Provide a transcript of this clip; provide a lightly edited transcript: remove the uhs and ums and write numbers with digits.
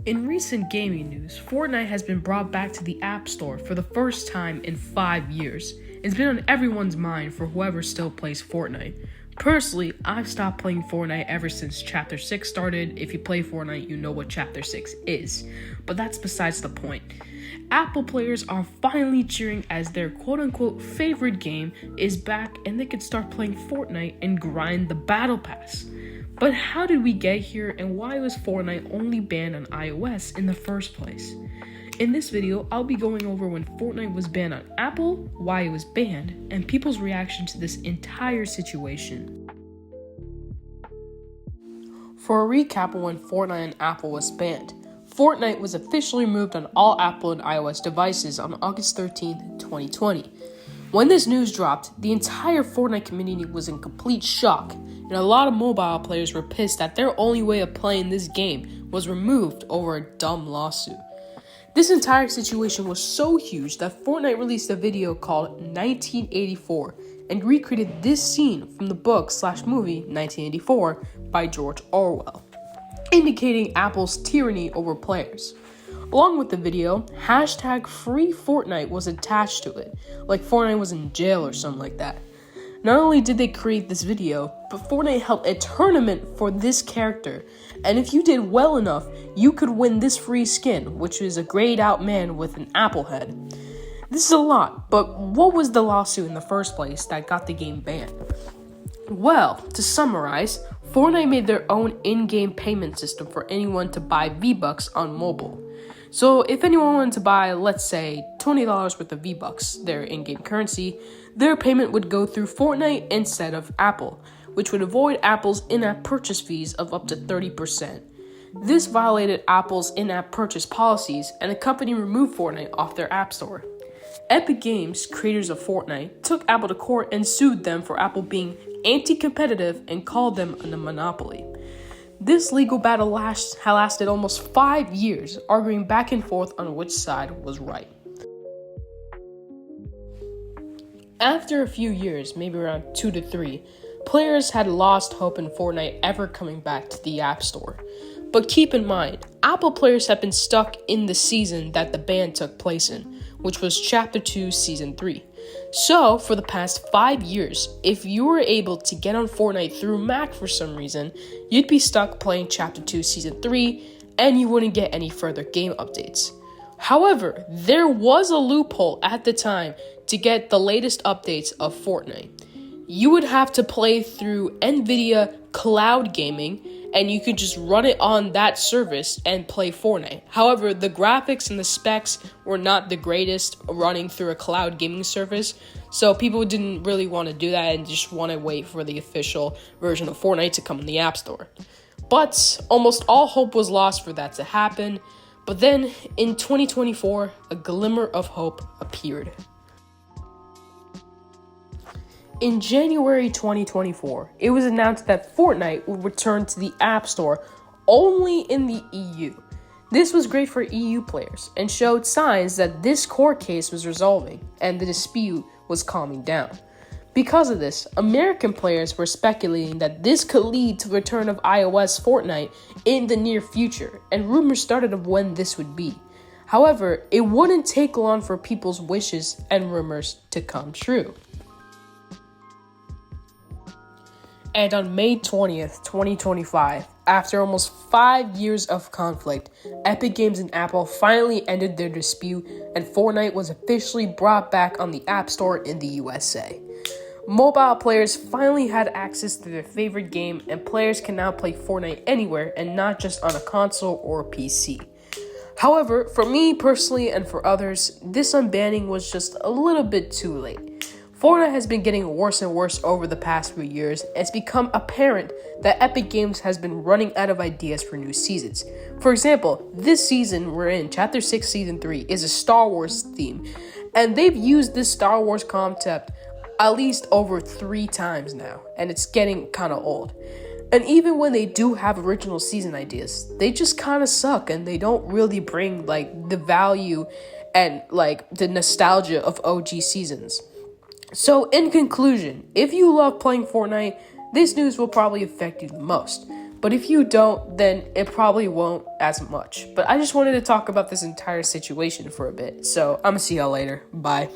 In recent gaming news, Fortnite has been brought back to the App Store for the first time in 5 years. It's been on everyone's mind for whoever still plays Fortnite. Personally, I've stopped playing Fortnite ever since Chapter 6 started. If you play Fortnite, you know what Chapter 6 is. But that's besides the point. Apple players are finally cheering as their quote-unquote favorite game is back and they can start playing Fortnite and grind the Battle Pass. But how did we get here, and why was Fortnite only banned on iOS in the first place? In this video, I'll be going over when Fortnite was banned on Apple, why it was banned, and people's reaction to this entire situation. For a recap of when Fortnite on Apple was banned, Fortnite was officially removed on all Apple and iOS devices on August 13th, 2020. When this news dropped, the entire Fortnite community was in complete shock, and a lot of mobile players were pissed that their only way of playing this game was removed over a dumb lawsuit. This entire situation was so huge that Fortnite released a video called 1984 and recreated this scene from the book/movie 1984 by George Orwell, indicating Apple's tyranny over players. Along with the video, #FreeFortnite was attached to it, like Fortnite was in jail or something like that. Not only did they create this video, but Fortnite held a tournament for this character, and if you did well enough, you could win this free skin, which is a grayed out man with an apple head. This is a lot, but what was the lawsuit in the first place that got the game banned? Well, to summarize, Fortnite made their own in-game payment system for anyone to buy V-Bucks on mobile. So if anyone wanted to buy, let's say, $20 worth of V-Bucks, their in-game currency, their payment would go through Fortnite instead of Apple, which would avoid Apple's in-app purchase fees of up to 30%. This violated Apple's in-app purchase policies, and the company removed Fortnite off their App Store. Epic Games, creators of Fortnite, took Apple to court and sued them for Apple being anti-competitive and called them a monopoly. This legal battle lasted almost 5 years, arguing back and forth on which side was right. After a few years, maybe around 2 to 3, players had lost hope in Fortnite ever coming back to the App Store. But keep in mind, Apple players have been stuck in the season that the ban took place in, which was Chapter 2, Season 3. So, for the past 5 years, if you were able to get on Fortnite through Mac for some reason, you'd be stuck playing Chapter 2, Season 3, and you wouldn't get any further game updates. However, there was a loophole at the time to get the latest updates of Fortnite. You would have to play through NVIDIA Cloud Gaming, and you could just run it on that service and play Fortnite. However, the graphics and the specs were not the greatest running through a cloud gaming service, so people didn't really want to do that and just want to wait for the official version of Fortnite to come in the App Store. But almost all hope was lost for that to happen. But then, in 2024, a glimmer of hope appeared. In January 2024, it was announced that Fortnite would return to the App Store only in the EU. This was great for EU players and showed signs that this court case was resolving and the dispute was calming down. Because of this, American players were speculating that this could lead to the return of iOS Fortnite in the near future, and rumors started of when this would be. However, it wouldn't take long for people's wishes and rumors to come true. And on May 20th, 2025, after almost 5 years of conflict, Epic Games and Apple finally ended their dispute, and Fortnite was officially brought back on the App Store in the USA. Mobile players finally had access to their favorite game, and players can now play Fortnite anywhere and not just on a console or a PC. However, for me personally and for others, this unbanning was just a little bit too late. Fortnite has been getting worse and worse over the past few years, and it's become apparent that Epic Games has been running out of ideas for new seasons. For example, this season we're in, Chapter 6, Season 3, is a Star Wars theme, and they've used this Star Wars concept at least over 3 times now, and it's getting kind of old. And even when they do have original season ideas, they just kind of suck, and they don't really bring like the value and like the nostalgia of OG seasons. So in conclusion, if you love playing Fortnite, this news will probably affect you the most. But if you don't, then it probably won't as much. But I just wanted to talk about this entire situation for a bit. So I'm gonna see y'all later. Bye.